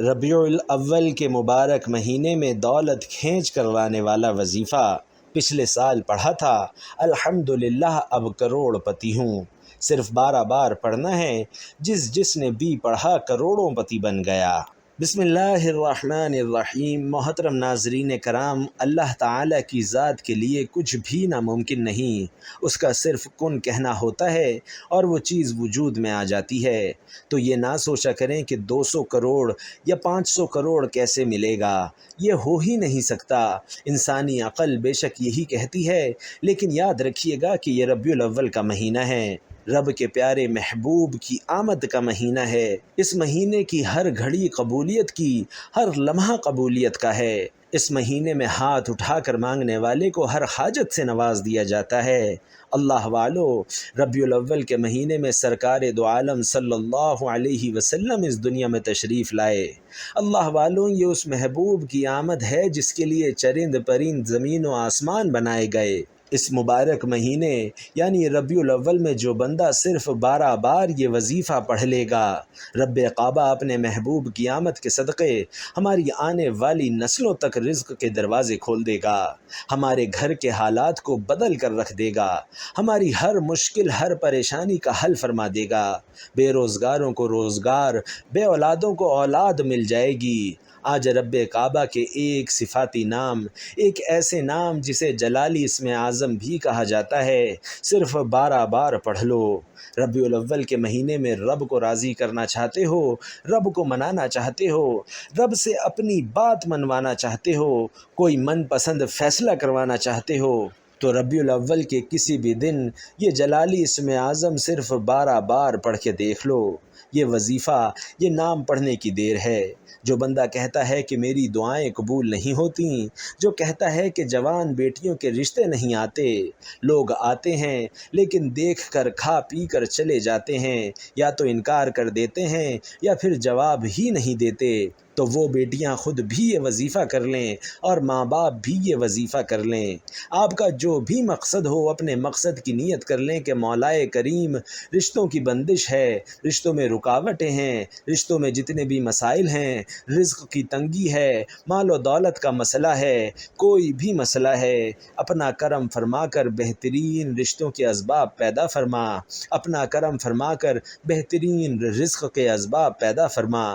ربیع الاول کے مبارک مہینے میں دولت کھینچ کر لانے والا وظیفہ پچھلے سال پڑھا تھا۔ الحمدللہ اب کروڑ پتی ہوں۔ صرف 12 بار پڑھنا ہے، جس نے بھی پڑھا کروڑوں پتی بن گیا۔ بسم اللہ الرحمن الرحیم۔ محترم ناظرین کرام، اللہ تعالیٰ کی ذات کے لیے کچھ بھی ناممکن نہیں، اس کا صرف کن کہنا ہوتا ہے اور وہ چیز وجود میں آ جاتی ہے۔ تو یہ نہ سوچا کریں کہ 200 کروڑ یا 500 کروڑ کیسے ملے گا، یہ ہو ہی نہیں سکتا۔ انسانی عقل بے شک یہی کہتی ہے، لیکن یاد رکھیے گا کہ یہ ربیع الاول کا مہینہ ہے، رب کے پیارے محبوب کی آمد کا مہینہ ہے۔ اس مہینے کی ہر گھڑی قبولیت کی، ہر لمحہ قبولیت کا ہے۔ اس مہینے میں ہاتھ اٹھا کر مانگنے والے کو ہر حاجت سے نواز دیا جاتا ہے۔ اللہ والو، ربیع الاول کے مہینے میں سرکار دو عالم صلی اللہ علیہ وسلم اس دنیا میں تشریف لائے۔ اللہ والو، یہ اس محبوب کی آمد ہے جس کے لیے چرند پرند زمین و آسمان بنائے گئے۔ اس مبارک مہینے یعنی ربیع الاول میں جو بندہ صرف 12 بار یہ وظیفہ پڑھ لے گا، رب کعبہ اپنے محبوب کی آمد کے صدقے ہماری آنے والی نسلوں تک رزق کے دروازے کھول دے گا، ہمارے گھر کے حالات کو بدل کر رکھ دے گا، ہماری ہر مشکل ہر پریشانی کا حل فرما دے گا۔ بے روزگاروں کو روزگار، بے اولادوں کو اولاد مل جائے گی۔ آج رب کعبہ کے ایک صفاتی نام، ایک ایسے نام جسے جلالی اسم اعظم بھی کہا جاتا ہے، صرف 12 بار پڑھ لو۔ ربیع الاول کے مہینے میں رب کو راضی کرنا چاہتے ہو، رب کو منانا چاہتے ہو، رب سے اپنی بات منوانا چاہتے ہو، کوئی من پسند فیصلہ کروانا چاہتے ہو، تو ربیع الاول کے کسی بھی دن یہ جلالی اسم اعظم صرف 12 بار پڑھ کے دیکھ لو۔ یہ وظیفہ، یہ نام پڑھنے کی دیر ہے۔ جو بندہ کہتا ہے کہ میری دعائیں قبول نہیں ہوتیں، جو کہتا ہے کہ جوان بیٹیوں کے رشتے نہیں آتے، لوگ آتے ہیں لیکن دیکھ کر کھا پی کر چلے جاتے ہیں، یا تو انکار کر دیتے ہیں یا پھر جواب ہی نہیں دیتے، تو وہ بیٹیاں خود بھی یہ وظیفہ کر لیں اور ماں باپ بھی یہ وظیفہ کر لیں۔ آپ کا جو بھی مقصد ہو، اپنے مقصد کی نیت کر لیں کہ مولا کریم، رشتوں کی بندش ہے، رشتوں میں رکاوٹیں ہیں، رشتوں میں جتنے بھی مسائل ہیں، رزق کی تنگی ہے، مال و دولت کا مسئلہ ہے، کوئی بھی مسئلہ ہے، اپنا کرم فرما کر بہترین رشتوں کے اسباب پیدا فرما، اپنا کرم فرما کر بہترین رزق کے اسباب پیدا فرما۔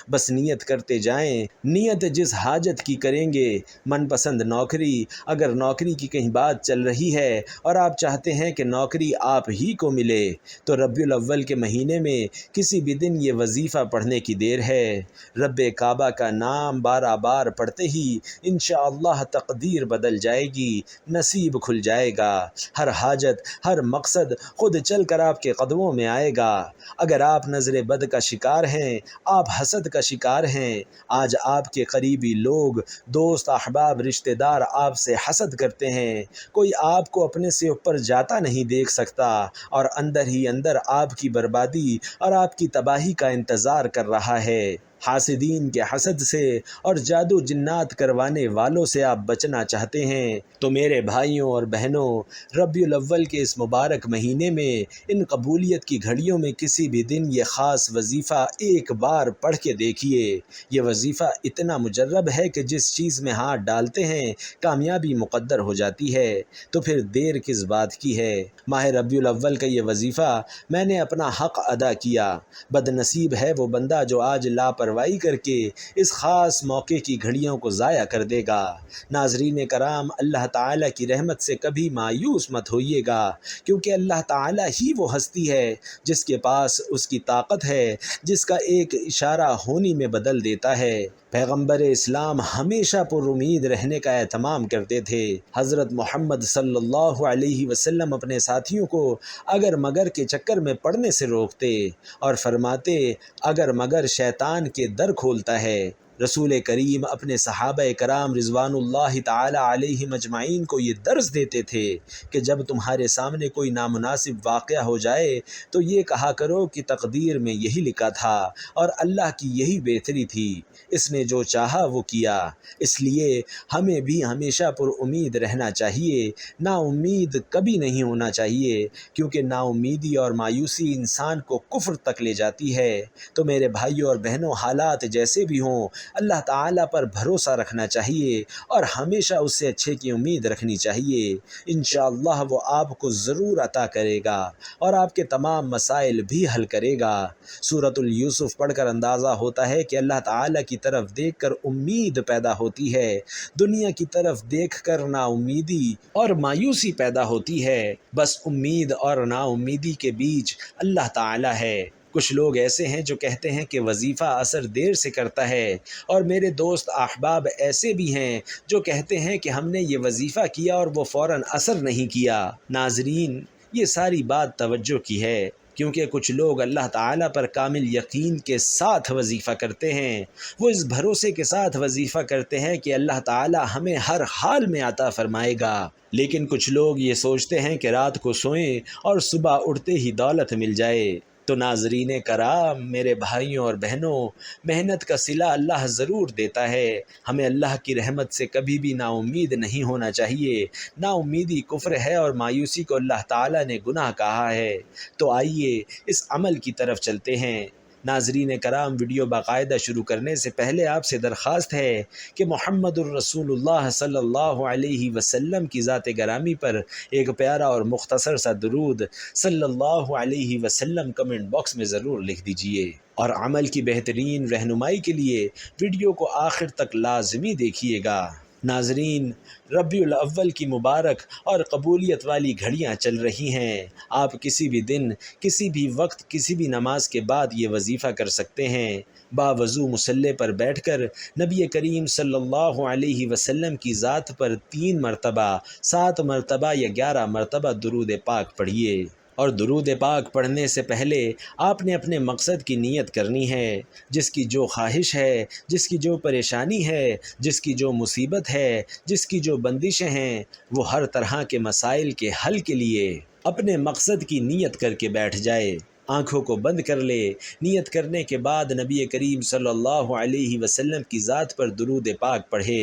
بس نیت کرتے جائیں، نیت جس حاجت کی کریں گے، من پسند نوکری، اگر نوکری کی کہیں بات چل رہی ہے اور آپ چاہتے ہیں کہ نوکری آپ ہی کو ملے، تو ربیع الاول کے مہینے میں کسی بھی دن یہ وظیفہ پڑھنے کی دیر ہے۔ رب کعبہ کا نام 12 بار پڑھتے ہی انشاءاللہ تقدیر بدل جائے گی، نصیب کھل جائے گا، ہر حاجت، ہر مقصد خود چل کر آپ کے قدموں میں آئے گا۔ اگر آپ نظر بد کا شکار ہیں، آپ حسد کا شکار ہیں، آج آپ کے قریبی لوگ، دوست، احباب، رشتہ دار آپ سے حسد کرتے ہیں، کوئی آپ کو اپنے سے اوپر جاتا نہیں دیکھ سکتا اور اندر ہی اندر آپ کی بربادی اور آپ کی تباہی کا انتظار کر رہا ہے۔ حاسدین کے حسد سے اور جادو جنات کروانے والوں سے آپ بچنا چاہتے ہیں تو میرے بھائیوں اور بہنوں، ربیع الاول کے اس مبارک مہینے میں ان قبولیت کی گھڑیوں میں کسی بھی دن یہ خاص وظیفہ ایک بار پڑھ کے دیکھیے۔ یہ وظیفہ اتنا مجرب ہے کہ جس چیز میں ہاتھ ڈالتے ہیں کامیابی مقدر ہو جاتی ہے، تو پھر دیر کس بات کی ہے۔ ماہ ربیع الاول کا یہ وظیفہ میں نے اپنا حق ادا کیا۔ بد نصیب ہے وہ بندہ جو آج لاپرواہی کر کے اس خاص موقع کی گھڑیوں کو ضائع کر دے گا۔ ناظرین کرام، اللہ تعالیٰ کی رحمت سے کبھی مایوس مت ہوئیے گا، کیونکہ اللہ تعالیٰ ہی وہ ہستی ہے جس کے پاس اس کی طاقت ہے، جس کا ایک اشارہ ہونی میں بدل دیتا ہے۔ پیغمبر اسلام ہمیشہ پر امید رہنے کا اہتمام کرتے تھے۔ حضرت محمد صلی اللہ علیہ وسلم اپنے ساتھیوں کو اگر مگر کے چکر میں پڑنے سے روکتے اور فرماتے، اگر مگر شیطان کے در کھولتا ہے، رسول کریم اپنے صحابہ کرام رضوان اللہ تعالی علیہم اجمعین کو یہ درس دیتے تھے کہ جب تمہارے سامنے کوئی نامناسب واقعہ ہو جائے تو یہ کہا کرو کہ تقدیر میں یہی لکھا تھا اور اللہ کی یہی بہتری تھی، اس نے جو چاہا وہ کیا۔ اس لیے ہمیں بھی ہمیشہ پر امید رہنا چاہیے، نا امید کبھی نہیں ہونا چاہیے، کیونکہ نا امیدی اور مایوسی انسان کو کفر تک لے جاتی ہے۔ تو میرے بھائیوں اور بہنوں، حالات جیسے بھی ہوں اللہ تعالیٰ پر بھروسہ رکھنا چاہیے اور ہمیشہ اس سے اچھے کی امید رکھنی چاہیے۔ انشاءاللہ وہ آپ کو ضرور عطا کرے گا اور آپ کے تمام مسائل بھی حل کرے گا۔ سورۃ یوسف پڑھ کر اندازہ ہوتا ہے کہ اللہ تعالیٰ کی طرف دیکھ کر امید پیدا ہوتی ہے، دنیا کی طرف دیکھ کر نا امیدی اور مایوسی پیدا ہوتی ہے۔ بس امید اور نا امیدی کے بیچ اللہ تعالیٰ ہے۔ کچھ لوگ ایسے ہیں جو کہتے ہیں کہ وظیفہ اثر دیر سے کرتا ہے، اور میرے دوست احباب ایسے بھی ہیں جو کہتے ہیں کہ ہم نے یہ وظیفہ کیا اور وہ فوراً اثر نہیں کیا۔ ناظرین، یہ ساری بات توجہ کی ہے، کیونکہ کچھ لوگ اللہ تعالیٰ پر کامل یقین کے ساتھ وظیفہ کرتے ہیں، وہ اس بھروسے کے ساتھ وظیفہ کرتے ہیں کہ اللہ تعالیٰ ہمیں ہر حال میں عطا فرمائے گا۔ لیکن کچھ لوگ یہ سوچتے ہیں کہ رات کو سوئیں اور صبح اٹھتے ہی دولت مل جائے۔ تو ناظرین کرام، میرے بھائیوں اور بہنوں، محنت کا صلہ اللہ ضرور دیتا ہے۔ ہمیں اللہ کی رحمت سے کبھی بھی نا امید نہیں ہونا چاہیے۔ نا امیدی کفر ہے اور مایوسی کو اللہ تعالیٰ نے گناہ کہا ہے۔ تو آئیے اس عمل کی طرف چلتے ہیں۔ ناظرین کرام، ویڈیو باقاعدہ شروع کرنے سے پہلے آپ سے درخواست ہے کہ محمد الرسول اللہ صلی اللہ علیہ وسلم کی ذات گرامی پر ایک پیارا اور مختصر سا درود صلی اللہ علیہ وسلم کمنٹ باکس میں ضرور لکھ دیجئے، اور عمل کی بہترین رہنمائی کے لیے ویڈیو کو آخر تک لازمی دیکھیے گا۔ ناظرین، ربیع الاول کی مبارک اور قبولیت والی گھڑیاں چل رہی ہیں۔ آپ کسی بھی دن، کسی بھی وقت، کسی بھی نماز کے بعد یہ وظیفہ کر سکتے ہیں۔ باوضو مصلی پر بیٹھ کر نبی کریم صلی اللہ علیہ وسلم کی ذات پر 3 مرتبہ، 7 مرتبہ یا 11 مرتبہ درود پاک پڑھیے، اور درود پاک پڑھنے سے پہلے آپ نے اپنے مقصد کی نیت کرنی ہے۔ جس کی جو خواہش ہے، جس کی جو پریشانی ہے، جس کی جو مصیبت ہے، جس کی جو بندشیں ہیں، وہ ہر طرح کے مسائل کے حل کے لیے اپنے مقصد کی نیت کر کے بیٹھ جائے۔ آنکھوں کو بند کر لے، نیت کرنے کے بعد نبی کریم صلی اللہ علیہ وسلم کی ذات پر درود پاک پڑھے۔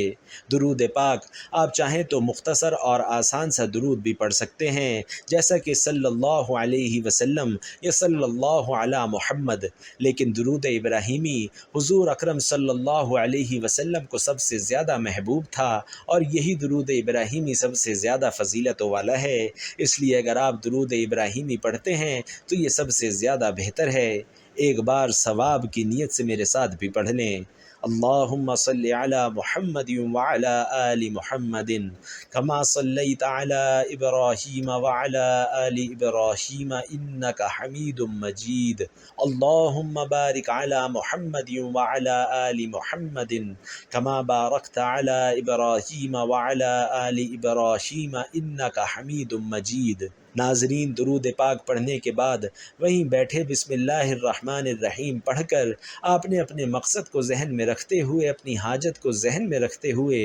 درود پاک آپ چاہیں تو مختصر اور آسان سا درود بھی پڑھ سکتے ہیں، جیسا کہ صلی اللہ علیہ وسلم یا صلی اللہ علی محمد، لیکن درود ابراہیمی حضور اکرم صلی اللہ علیہ وسلم کو سب سے زیادہ محبوب تھا، اور یہی درود ابراہیمی سب سے زیادہ فضیلتوں والا ہے۔ اس لیے اگر آپ درود ابراہیمی پڑھتے ہیں تو یہ سب سے زیادہ بہتر ہے۔ ایک بار ثواب کی نیت سے میرے ساتھ بھی پڑھ لیں۔ اللہم صلی علی محمد وعلی آل محمد کما صلیت علی ابراہیم وعلی آل ابراہیم انک حمید مجید۔ اللہم بارک علی محمد وعلی آل محمد کما بارکت علی ابراہیم وعلی آل ابراہیم انک حمید مجید۔ ناظرین، درود پاک پڑھنے کے بعد وہیں بیٹھے بسم اللہ الرحمن الرحیم پڑھ کر آپ نے اپنے مقصد کو ذہن میں رکھتے ہوئے، اپنی حاجت کو ذہن میں رکھتے ہوئے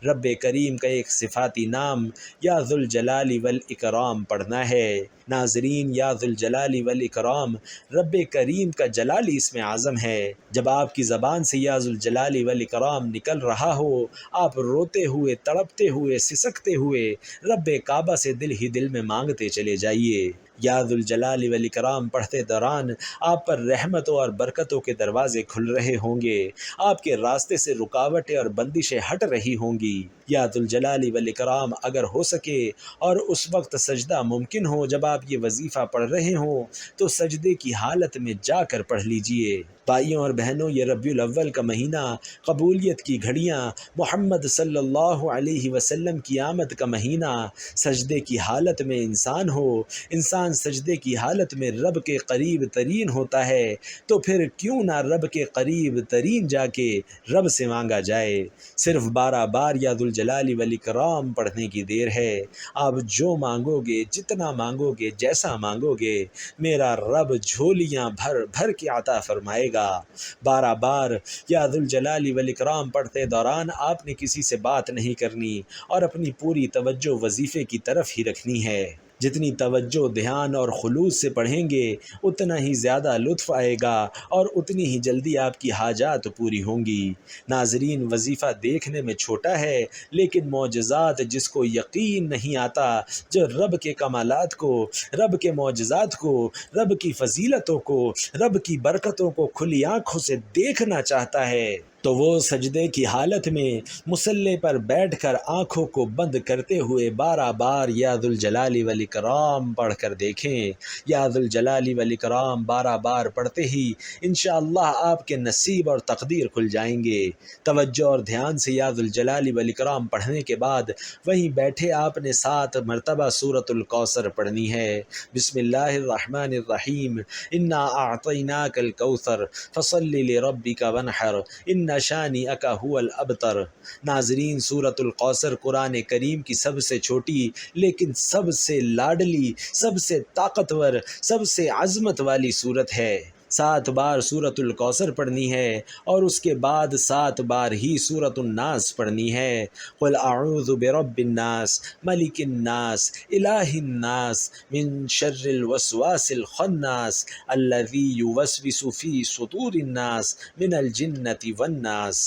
رب کریم کا ایک صفاتی نام یا ذوالجلال والاکرام پڑھنا ہے۔ ناظرین، یا ذوالجلال والاکرام رب کریم کا جلالی اسم اعظم ہے۔ جب آپ کی زبان سے یا ذوالجلال والاکرام نکل رہا ہو، آپ روتے ہوئے، تڑپتے ہوئے، سسکتے ہوئے رب کعبہ سے دل ہی دل میں مانگتے چلے جائیے۔ یا ذوالجلال والاکرام پڑھتے دوران آپ پر رحمتوں اور برکتوں کے دروازے کھل رہے ہوں گے، آپ کے راستے سے رکاوٹیں اور بندشیں ہٹ رہی ہوں گی۔ یا ذوالجلال والاکرام اگر ہو سکے اور اس وقت سجدہ ممکن ہو، جب آپ یہ وظیفہ پڑھ رہے ہوں تو سجدے کی حالت میں جا کر پڑھ لیجئے۔ بھائیوں اور بہنوں، یہ ربیع الاول کا مہینہ قبولیت کی گھڑیاں، محمد صلی اللہ علیہ وسلم کی آمد کا مہینہ، سجدے کی حالت میں انسان ہو، انسان انسان سجدے کی حالت میں رب کے قریب ترین ہوتا ہے تو پھر کیوں نہ رب کے قریب ترین جا کے رب سے مانگا جائے۔ صرف 12 بار یا ذوالجلال والاکرام پڑھنے کی دیر ہے۔ آپ جو مانگو گے، جتنا مانگو گے، جیسا مانگو گے، میرا رب جھولیاں بھر بھر کے عطا فرمائے گا۔ 12 بار یا ذوالجلال والاکرام پڑھتے دوران آپ نے کسی سے بات نہیں کرنی اور اپنی پوری توجہ وظیفے کی طرف ہی رکھنی ہے۔ جتنی توجہ، دھیان اور خلوص سے پڑھیں گے اتنا ہی زیادہ لطف آئے گا اور اتنی ہی جلدی آپ کی حاجات پوری ہوں گی۔ ناظرین، وظیفہ دیکھنے میں چھوٹا ہے لیکن معجزات جس کو یقین نہیں آتا، جو رب کے کمالات کو، رب کے معجزات کو، رب کی فضیلتوں کو، رب کی برکتوں کو کھلی آنکھوں سے دیکھنا چاہتا ہے تو وہ سجدے کی حالت میں مصلی پر بیٹھ کر آنکھوں کو بند کرتے ہوئے 12 بار یا ذوالجلال والاکرام پڑھ کر دیکھیں۔ یا ذوالجلال والاکرام 12 بار پڑھتے ہی انشاءاللہ آپ کے نصیب اور تقدیر کھل جائیں گے۔ توجہ اور دھیان سے یا ذوالجلال والاکرام پڑھنے کے بعد وہیں بیٹھے آپ نے 7 مرتبہ سورۃ الکوثر پڑھنی ہے۔ بسم اللہ الرحمن الرحیم، انا اعطیناک الکوثر فصل لربک وانحر ان شانئک هو الابتر۔ ناظرین، سورۃ الکوثر قرآن کریم کی سب سے چھوٹی لیکن سب سے لاڈلی، سب سے طاقتور، سب سے عظمت والی سورت ہے۔ 7 بار سورۃ الکوثر پڑھنی ہے اور اس کے بعد 7 بار ہی سورۃ الناس پڑھنی ہے۔ قل اعوذ برب الناس ملک الناس الہ الناس من شر الوسواس الخناس الذی یوسوس فی صدور الناس من الجنۃ والناس۔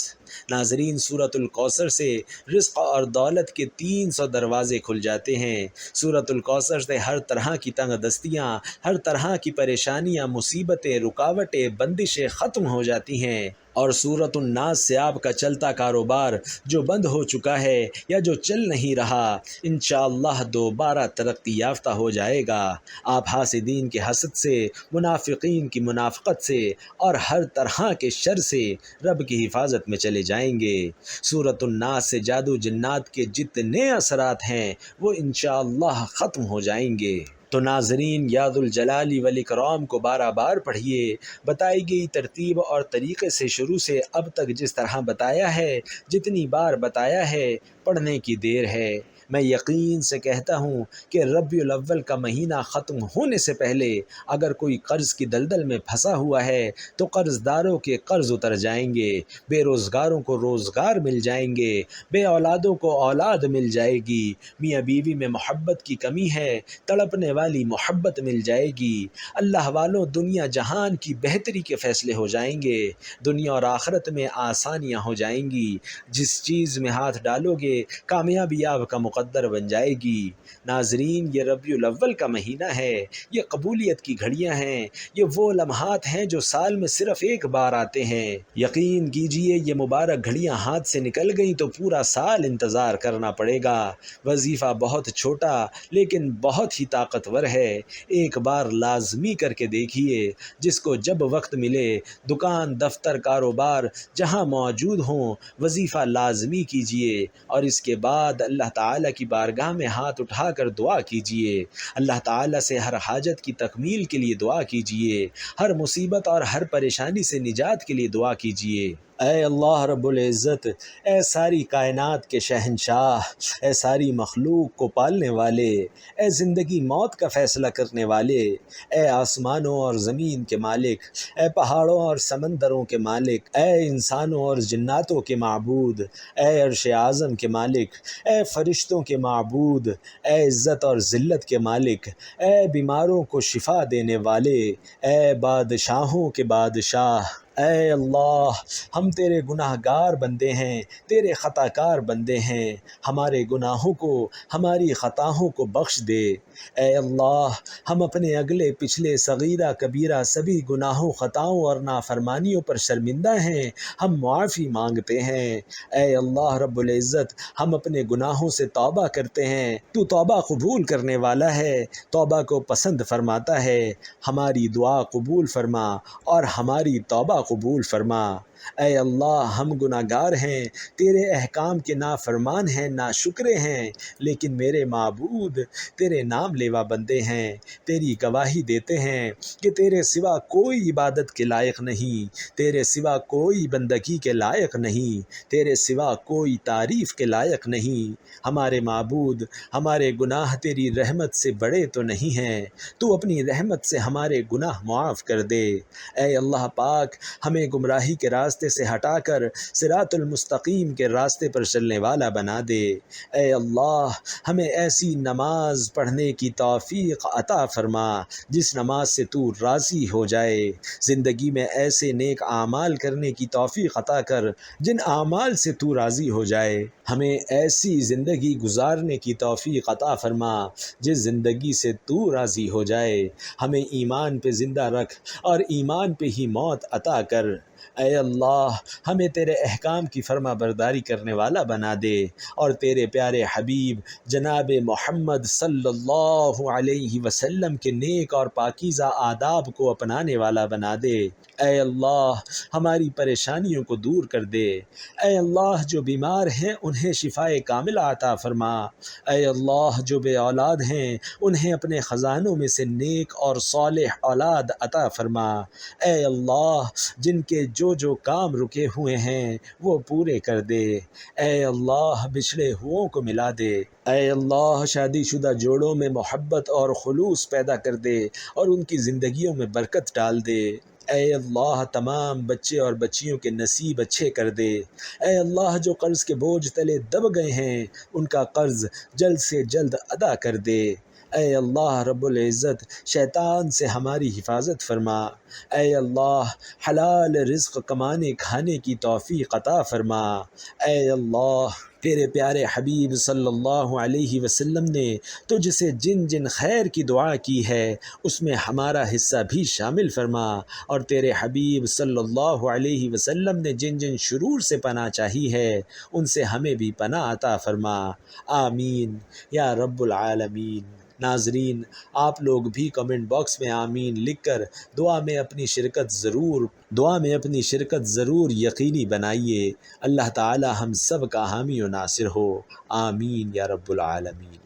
ناظرین، سورۃ الکوثر سے رزق اور دولت کے 300 دروازے کھل جاتے ہیں۔ سورۃ الکوثر سے ہر طرح کی تنگ دستیاں، ہر طرح کی پریشانیاں، مصیبتیں، رکاوٹیں، بندشیں ختم ہو جاتی ہیں، اور سورۃ الناس سے آپ کا چلتا کاروبار جو بند ہو چکا ہے یا جو چل نہیں رہا، انشاءاللہ دوبارہ ترقی یافتہ ہو جائے گا۔ آپ حاسدین کے حسد سے، منافقین کی منافقت سے اور ہر طرح کے شر سے رب کی حفاظت میں چلے جائیں گے۔ سورۃ الناس سے جادو جنات کے جتنے اثرات ہیں وہ انشاءاللہ ختم ہو جائیں گے۔ تو ناظرین، یا ذوالجلال والاکرام کو 12 بار پڑھیے۔ بتائی گئی ترتیب اور طریقے سے شروع سے اب تک جس طرح بتایا ہے، جتنی بار بتایا ہے، پڑھنے کی دیر ہے۔ میں یقین سے کہتا ہوں کہ ربیع الاول کا مہینہ ختم ہونے سے پہلے اگر کوئی قرض کی دلدل میں پھنسا ہوا ہے تو قرض داروں کے قرض اتر جائیں گے، بے روزگاروں کو روزگار مل جائیں گے، بے اولادوں کو اولاد مل جائے گی، میاں بیوی میں محبت کی کمی ہے، تڑپنے والی محبت مل جائے گی۔ اللہ والوں، دنیا جہان کی بہتری کے فیصلے ہو جائیں گے، دنیا اور آخرت میں آسانیاں ہو جائیں گی۔ جس چیز میں ہاتھ ڈالو گے کامیابی آپ کا مقدر بن جائے گی۔ ناظرین، یہ ربیع الاول کا مہینہ ہے، یہ قبولیت کی گھڑیاں ہیں، یہ وہ لمحات ہیں جو سال میں صرف ایک بار آتے ہیں۔ یقین کیجئے یہ مبارک گھڑیاں ہاتھ سے نکل گئیں تو پورا سال انتظار کرنا پڑے گا۔ وظیفہ بہت چھوٹا لیکن بہت ہی طاقتور ہے، ایک بار لازمی کر کے دیکھیے۔ جس کو جب وقت ملے، دکان، دفتر، کاروبار جہاں موجود ہوں، وظیفہ لازمی کیجئے اور اس کے بعد اللہ تعالیٰ کی بارگاہ میں ہاتھ اٹھا کر دعا کیجئے۔ اللہ تعالیٰ سے ہر حاجت کی تکمیل کے لیے دعا کیجئے، ہر مصیبت اور ہر پریشانی سے نجات کے لیے دعا کیجئے۔ اے اللہ رب العزت، اے ساری کائنات کے شہنشاہ، اے ساری مخلوق کو پالنے والے، اے زندگی موت کا فیصلہ کرنے والے، اے آسمانوں اور زمین کے مالک، اے پہاڑوں اور سمندروں کے مالک، اے انسانوں اور جناتوں کے معبود، اے عرش اعظم کے مالک، اے فرشتوں کے معبود، اے عزت اور ذلت کے مالک، اے بیماروں کو شفا دینے والے، اے بادشاہوں کے بادشاہ، اے اللہ، ہم تیرے گناہ گار بندے ہیں، تیرے خطا کار بندے ہیں، ہمارے گناہوں کو، ہماری خطاؤں کو بخش دے۔ اے اللہ، ہم اپنے اگلے پچھلے صغیرہ کبیرہ سبھی گناہوں، خطاؤں اور نافرمانیوں پر شرمندہ ہیں، ہم معافی مانگتے ہیں۔ اے اللہ رب العزت، ہم اپنے گناہوں سے توبہ کرتے ہیں، تو توبہ قبول کرنے والا ہے، توبہ کو پسند فرماتا ہے۔ ہماری دعا قبول فرما اور ہماری توبہ قبول فرما۔ اے اللہ ہم گناہ گار ہیں، تیرے احکام کے نافرمان ہیں، ناشکرے ہیں، لیکن میرے معبود تیرے نام لیوا بندے ہیں، تیری گواہی دیتے ہیں کہ تیرے سوا کوئی عبادت کے لائق نہیں، تیرے سوا کوئی بندگی کے لائق نہیں، تیرے سوا کوئی تعریف کے لائق نہیں۔ ہمارے معبود، ہمارے گناہ تیری رحمت سے بڑے تو نہیں ہیں، تو اپنی رحمت سے ہمارے گناہ معاف کر دے۔ اے اللہ پاک، ہمیں گمراہی کے راستے سے ہٹا کر صراط المستقیم کے راستے پر چلنے والا بنا دے۔ اے اللہ ہمیں ایسی نماز پڑھنے کی توفیق عطا فرما جس نماز سے تو راضی ہو جائے، زندگی میں ایسے نیک اعمال کرنے کی توفیق عطا کر جن اعمال سے تو راضی ہو جائے، ہمیں ایسی زندگی گزارنے کی توفیق عطا فرما جس زندگی سے تو راضی ہو جائے، ہمیں ایمان پہ زندہ رکھ اور ایمان پہ ہی موت عطا کر۔ اے اللہ ہمیں تیرے احکام کی فرما برداری کرنے والا بنا دے اور تیرے پیارے حبیب جناب محمد صلی اللہ علیہ وسلم کے نیک اور پاکیزہ آداب کو اپنانے والا بنا دے۔ اے اللہ ہماری پریشانیوں کو دور کر دے۔ اے اللہ جو بیمار ہیں انہیں شفائے کاملہ عطا فرما۔ اے اللہ جو بے اولاد ہیں انہیں اپنے خزانوں میں سے نیک اور صالح اولاد عطا فرما۔ اے اللہ جن کے جو کام رکے ہوئے ہیں وہ پورے کر دے۔ اے اللہ بچھڑے ہوئوں کو ملا دے۔ اے اللہ شادی شدہ جوڑوں میں محبت اور خلوص پیدا کر دے اور ان کی زندگیوں میں برکت ڈال دے۔ اے اللہ تمام بچے اور بچیوں کے نصیب اچھے کر دے۔ اے اللہ جو قرض کے بوجھ تلے دب گئے ہیں ان کا قرض جلد سے جلد ادا کر دے۔ اے اللہ رب العزت شیطان سے ہماری حفاظت فرما۔ اے اللہ حلال رزق کمانے کھانے کی توفیق عطا فرما۔ اے اللہ تیرے پیارے حبیب صلی اللہ علیہ وسلم نے تجھ سے جن جن خیر کی دعا کی ہے اس میں ہمارا حصہ بھی شامل فرما، اور تیرے حبیب صلی اللہ علیہ وسلم نے جن جن شرور سے پناہ چاہی ہے ان سے ہمیں بھی پناہ عطا فرما۔ آمین یا رب العالمین۔ ناظرین آپ لوگ بھی کمنٹ باکس میں آمین لکھ کر دعا میں اپنی شرکت ضرور یقینی بنائیے۔ اللہ تعالی ہم سب کا حامی و ناصر ہو۔ آمین یا رب العالمین۔